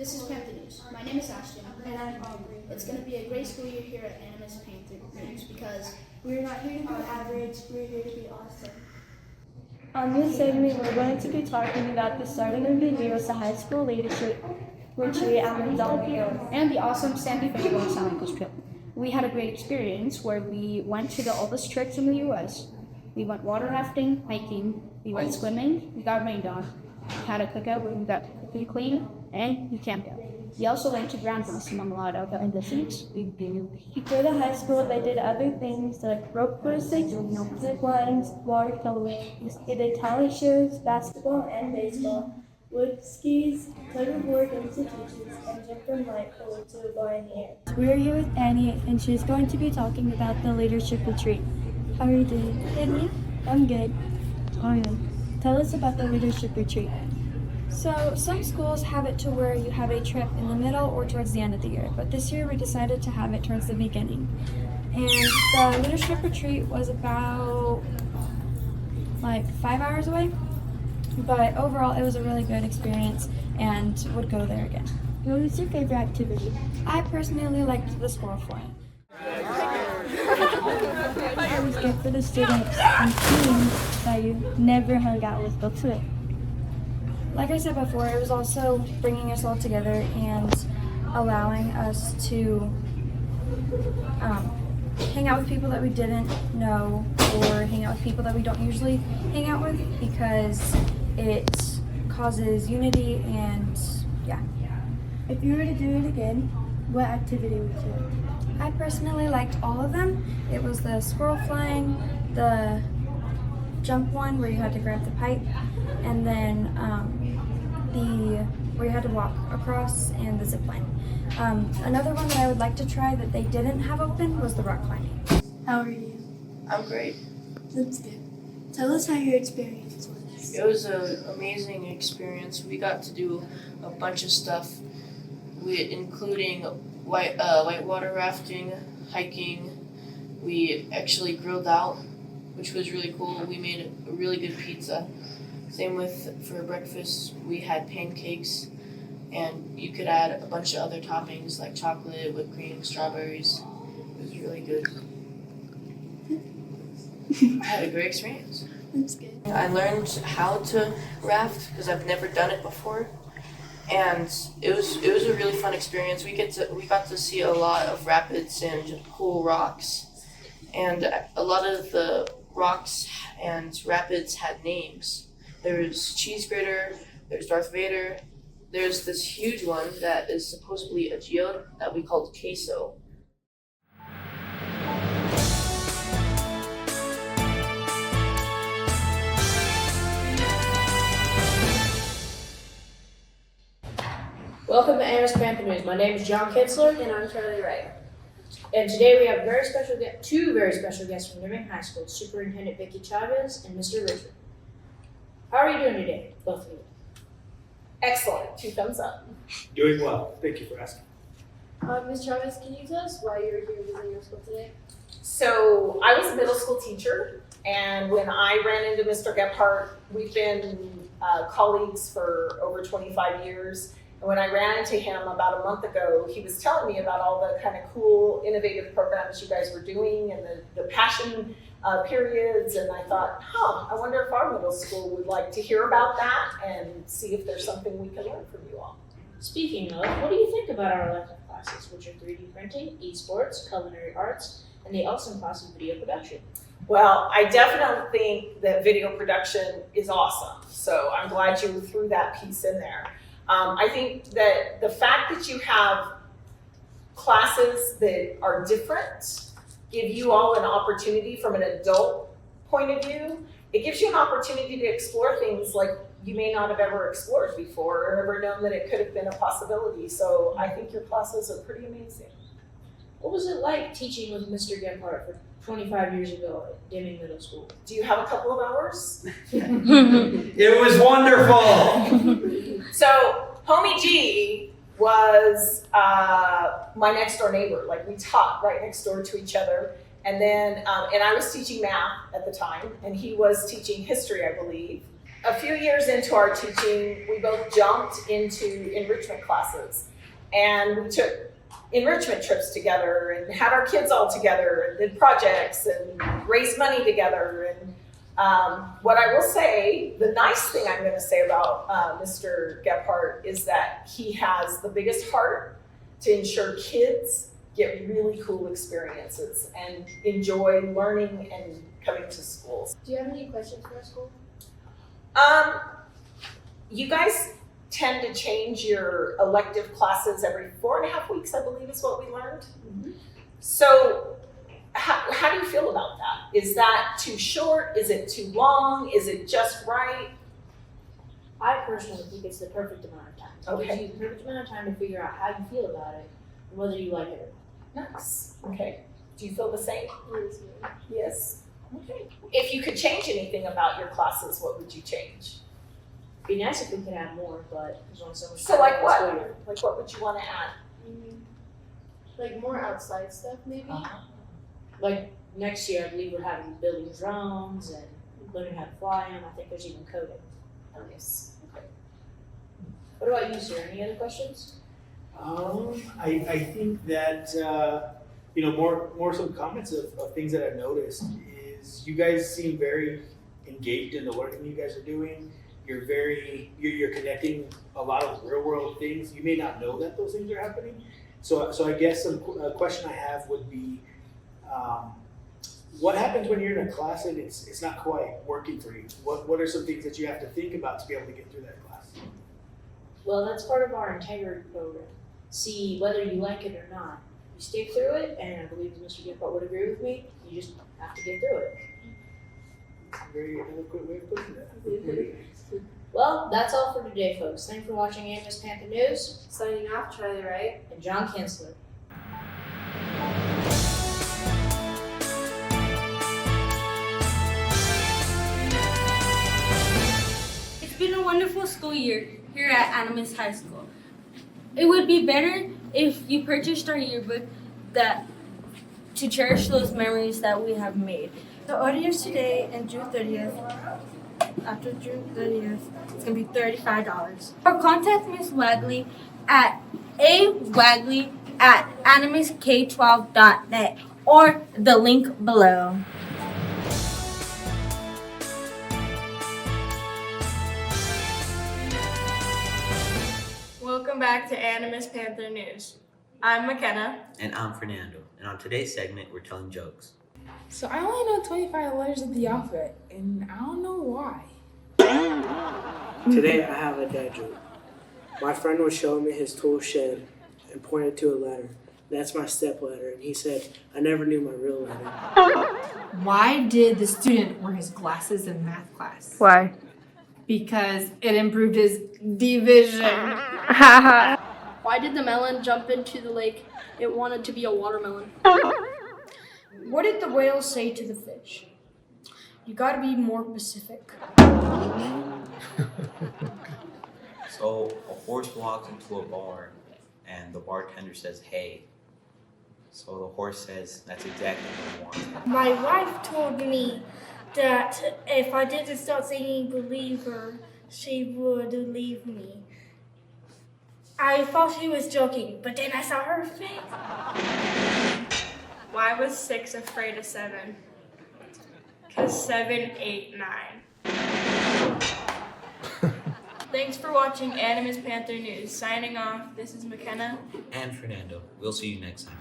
This is Panther News. My name is Ashton. And I'm Aubrey. It's going to be a great school year here at Animas Panther News because We're not here to be average, we're here to be awesome. On this segment, we're going to be talking about the starting of the Heroes to High School Leadership Retreat at McDonald Hill. and the awesome Sandy Festival and Silent Coast trip. We had a great experience where we went to the oldest treks in the U.S. We went water rafting, hiking, we went swimming, we got rained on, we had a cookout where we got cooking clean, and we camped out. We also went to ground for some Marmalade in the seats. For the high school, they did other things like rope courses, zip lines, watercoloring. They did talent shows, basketball and baseball, wood skis, clipboard institutions, and jumped from light pole to a bar in the air. We're here with Annie, and she's going to be talking about the leadership retreat. How are you doing? And you? I'm good. Tell us about the leadership retreat. So some schools have it to where you have a trip in the middle or towards the end of the year, but this year we decided to have it towards the beginning. And the leadership retreat was about 5 hours away, but overall it was a really good experience and would go there again. What was your favorite activity? I personally liked the squirrel flying. What was good for the students and teams that you never hung out with? Go to it. Like I said before, it was also bringing us all together and allowing us to hang out with people that we didn't know or hang out with people that we don't usually hang out with because it causes unity and yeah. If you were to do it again, what activity would you like? I personally liked all of them. It was the squirrel flying, the jump one where you had to grab the pipe, and then where you had to walk across, and the zip line. Another one that I would like to try that they didn't have open was the rock climbing. How are you? I'm great. That's good. Tell us how your experience was. It was an amazing experience. We got to do a bunch of stuff, including whitewater rafting, hiking. We actually grilled out, which was really cool. We made a really good pizza. Same with for breakfast, we had pancakes, and you could add a bunch of other toppings like chocolate, whipped cream, strawberries. It was really good. I had a great experience. That's good. I learned how to raft because I've never done it before, and it was a really fun experience. We got to see a lot of rapids and cool rocks, and a lot of the rocks and rapids had names. There's Cheese Grater, there's Darth Vader, there's this huge one that is supposedly a geode that we called Queso. Welcome to Animas Panther News. My name is John Kitzler. And I'm Charlie Wright. And today we have two very special guests from Irving High School, Superintendent Vicki Chavez and Mr. Richard. How are you doing today, both of you? Excellent. 2 thumbs up. Doing well. Thank you for asking. Ms. Chavez, can you tell us why you're here visiting our school today? So I was a middle school teacher, and when I ran into Mr. Gephardt, we've been colleagues for over 25 years. And when I ran into him about a month ago, he was telling me about all the kind of cool, innovative programs you guys were doing and the passion periods, and I thought, I wonder if our middle school would like to hear about that and see if there's something we can learn from you all. Speaking of, what do you think about our elective classes, which are 3D printing, esports, culinary arts, and the awesome class of video production? Well, I definitely think that video production is awesome, so I'm glad you threw that piece in there. I think that the fact that you have classes that are different give you all an opportunity from an adult point of view. It gives you an opportunity to explore things like you may not have ever explored before or ever known that it could have been a possibility. So I think your classes are pretty amazing. What was it like teaching with Mr. Gephardt for 25 years ago at Deming Middle School? Do you have a couple of hours? It was wonderful. So Homie G was my next door neighbor. Like we taught right next door to each other. And then, and I was teaching math at the time, and he was teaching history, I believe. a few years into our teaching, we both jumped into enrichment classes. And we took enrichment trips together and had our kids all together and did projects and raised money together. And what I will say, the nice thing I'm going to say about Mr. Gephardt is that he has the biggest heart to ensure kids get really cool experiences and enjoy learning and coming to schools. Do you have any questions for our school? You guys tend to change your elective classes every 4.5 weeks, I believe is what we learned. Mm-hmm. So how do you feel about that? Is that too short? Is it too long? Is it just right? I personally think it's the perfect amount of time. It gives Okay. you the perfect amount of time to figure out how you feel about it and whether you like it or not. Nice. Okay. Do you feel the same? Yes. Okay. If you could change anything about your classes, what would you change? It'd be nice if we could have more, but there's only so much So time like in the what? school year. Like what would you want to add? Like more outside stuff, maybe? Like next year, I believe we're having building drones and learning how to fly them. I think there's even coding. Nice. Okay. What about you, sir? Any other questions? I think that, more some comments of things that I've noticed is you guys seem very engaged in the learning you guys are doing. You're connecting a lot of real world things. You may not know that those things are happening. So I guess a question I have would be, what happens when you're in a class and it's not quite working for you? What are some things that you have to think about to be able to get through that class? Well, that's part of our integrity program. See whether you like it or not. You stick through it, and I believe Mr. Gephardt would agree with me. You just have to get through it. It's a very eloquent way of putting that. Well, that's all for today, folks. Thanks for watching Animas Panther News. Signing off, Charlie Wright. And John Kinsler. It's been a wonderful school year here at Animas High School. It would be better if you purchased our yearbook to cherish those memories that we have made. The audience today and June 30th, after June 30th, it's going to be $35. Or contact Miss Wagley at awagley@animask12.net or the link below. Welcome back to Animas Panther News. I'm McKenna. And I'm Fernando. And on today's segment, we're telling jokes. So I only know 25 letters of the alphabet, and I don't know why. Today I have a dad joke. My friend was showing me his tool shed and pointed to a letter. That's my step letter, and he said, I never knew my real letter. Why did the student wear his glasses in math class? Why? Because it improved his division. Why did the melon jump into the lake? It wanted to be a watermelon. What did the whale say to the fish? You gotta be more Pacific. So a horse walks into a bar and the bartender says, hey. So the horse says, that's exactly what I want. My wife told me that if I didn't start singing Believer, she would leave me. I thought she was joking, but then I saw her face. Why was 6 afraid of 7? Because 7, 8, 9. Thanks for watching Animas Panther News. Signing off, this is McKenna. And Fernando. We'll see you next time.